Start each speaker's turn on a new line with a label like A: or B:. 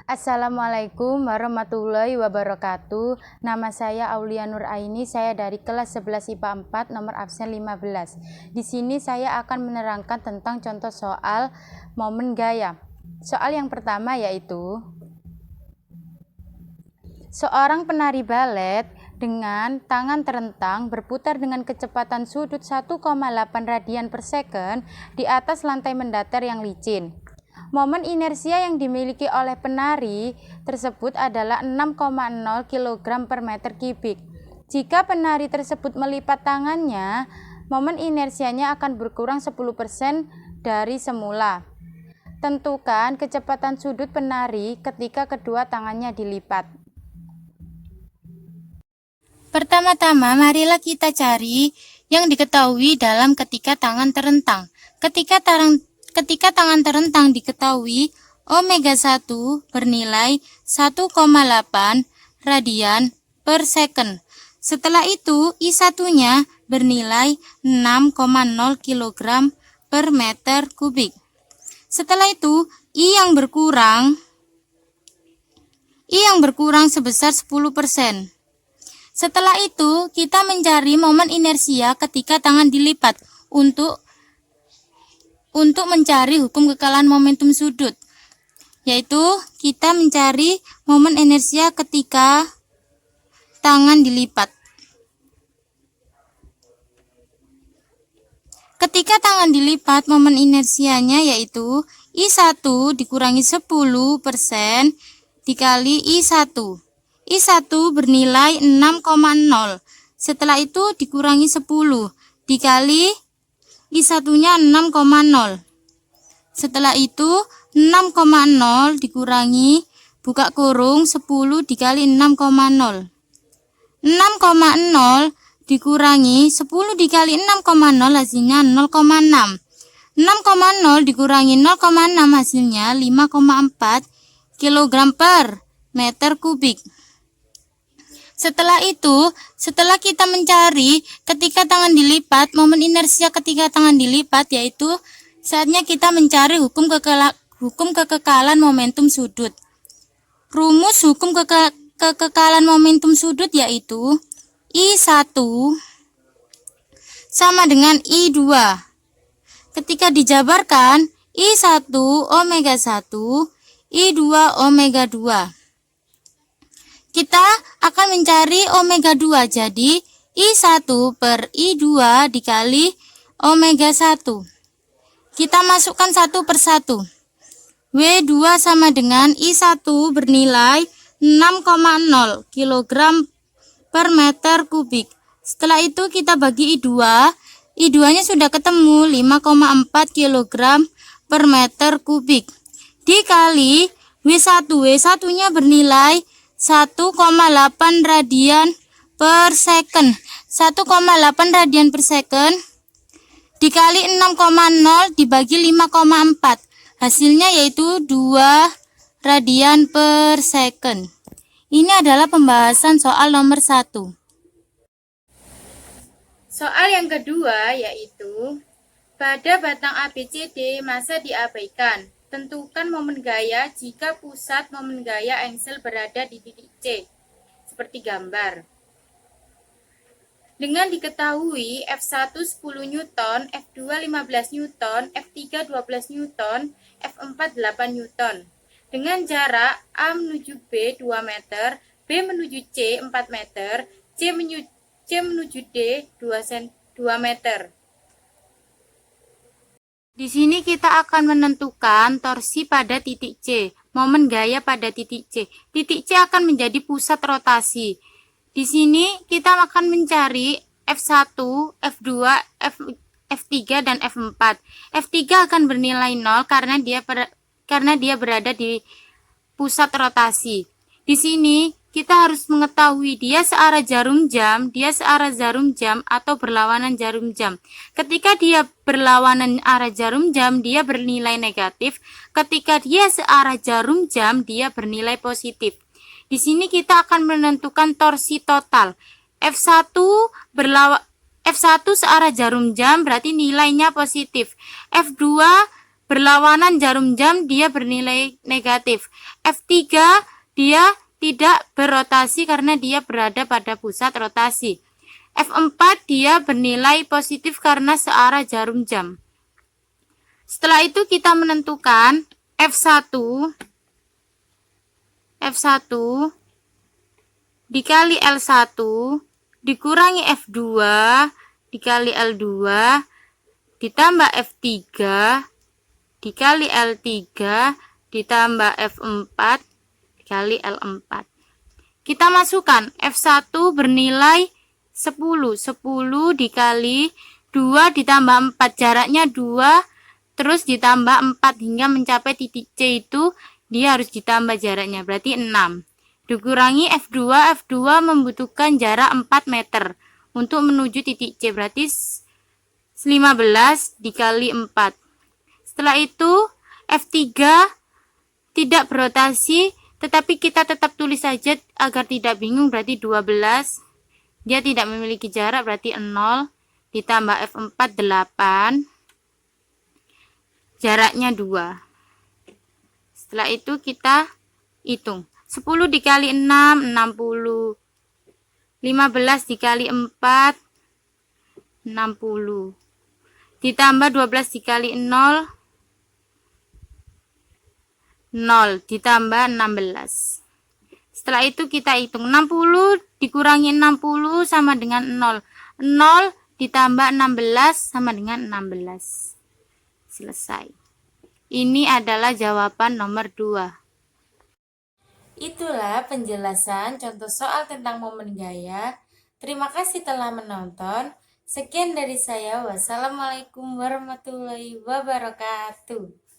A: Assalamualaikum warahmatullahi wabarakatuh. Nama saya Aulia Nur Aini, saya dari kelas 11 IPA 4 nomor absen 15. Di sini saya akan menerangkan tentang contoh soal momen gaya. Soal yang pertama yaitu seorang penari balet dengan tangan terentang berputar dengan kecepatan sudut 1,8 radian per second di atas lantai mendatar yang licin. Momen inersia yang dimiliki oleh penari tersebut adalah 6,0 kg per meter kubik. Jika penari tersebut melipat tangannya, momen inersianya akan berkurang 10% dari semula. Tentukan kecepatan sudut penari ketika kedua tangannya dilipat. Pertama-tama, marilah kita cari yang diketahui dalam ketika tangan terentang. Ketika tangan terentang diketahui, omega 1 bernilai 1,8 radian per second. Setelah itu, I1-nya bernilai 6,0 kg per meter kubik. Setelah itu, I yang berkurang sebesar 10%. Setelah itu, kita mencari momen inersia ketika tangan dilipat untuk mencari hukum kekalahan momentum sudut, yaitu kita mencari momen inersia ketika tangan dilipat. Ketika tangan dilipat, momen inersianya yaitu I1 dikurangi 10% dikali I1. I1 bernilai 6,0. Setelah itu dikurangi 10 dikali I1-nya 6,0. Setelah itu 6,0 dikurangi buka kurung 10 dikali 6,0. 6,0 dikurangi 10 dikali 6,0 hasilnya 0,6. 6,0 dikurangi 0,6 hasilnya 5,4 kg per meter kubik. Setelah itu, setelah kita mencari ketika tangan dilipat, momen inersia ketika tangan dilipat, yaitu saatnya kita mencari hukum kekekalan momentum sudut. Rumus hukum kekekalan momentum sudut yaitu I1 sama dengan I2. Ketika dijabarkan, I1 omega 1, I2 omega 2. Kita akan mencari omega 2, jadi I1 per I2 dikali omega 1. Kita masukkan satu per satu. W2 sama dengan I1 bernilai 6,0 kg per meter kubik. Setelah itu kita bagi I2. I2-nya sudah ketemu 5,4 kg per meter kubik. Dikali W1. W1-nya bernilai 1,8 radian per second. 1,8 radian per second dikali 6,0 dibagi 5,4. Hasilnya yaitu 2 radian per second. Ini adalah pembahasan soal nomor 1. Soal yang kedua yaitu pada batang ABCD masa diabaikan. Tentukan momen gaya jika pusat momen gaya engsel berada di titik C, seperti gambar. Dengan diketahui F1 10 Newton, F2 15 Newton, F3 12 Newton, F4 8 Newton. Dengan jarak A menuju B 2 meter, B menuju C 4 meter, C menuju D 2 meter. Di sini kita akan menentukan torsi pada titik C, momen gaya pada titik C. Titik C akan menjadi pusat rotasi. Di sini kita akan mencari F1, F2, F3 dan F4. F3 akan bernilai 0 karena dia berada di pusat rotasi. Di sini kita harus mengetahui dia searah jarum jam atau berlawanan jarum jam. Ketika dia berlawanan arah jarum jam, dia bernilai negatif. Ketika dia searah jarum jam, dia bernilai positif. Di sini kita akan menentukan torsi total. F1 searah jarum jam berarti nilainya positif. F2 berlawanan jarum jam, dia bernilai negatif. F3 dia tidak berotasi karena dia berada pada pusat rotasi. F4 dia bernilai positif karena searah jarum jam. Setelah itu kita menentukan F1 dikali L1 dikurangi F2 dikali L2 ditambah F3 dikali L3 ditambah F4 dikali L4. Kita masukkan F1 bernilai 10 dikali 2 ditambah 4, jaraknya 2 terus ditambah 4 hingga mencapai titik C, itu dia harus ditambah jaraknya, berarti 6 dikurangi F2 membutuhkan jarak 4 meter untuk menuju titik C, berarti 15 dikali 4. Setelah itu F3 tidak berotasi, tetapi kita tetap tulis saja agar tidak bingung, berarti 12. Dia tidak memiliki jarak, berarti 0 ditambah F4 8, jaraknya 2. Setelah itu kita hitung 10 dikali 6 60, 15 dikali 4 60, ditambah 12 dikali 0 0 ditambah 16. Setelah itu kita hitung 60 dikurangi 60 sama dengan 0. 0 ditambah 16 sama dengan 16. Selesai. Ini adalah jawaban nomor 2. Itulah penjelasan contoh soal tentang momen gaya. Terima kasih telah menonton. Sekian dari saya. Wassalamualaikum warahmatullahi wabarakatuh.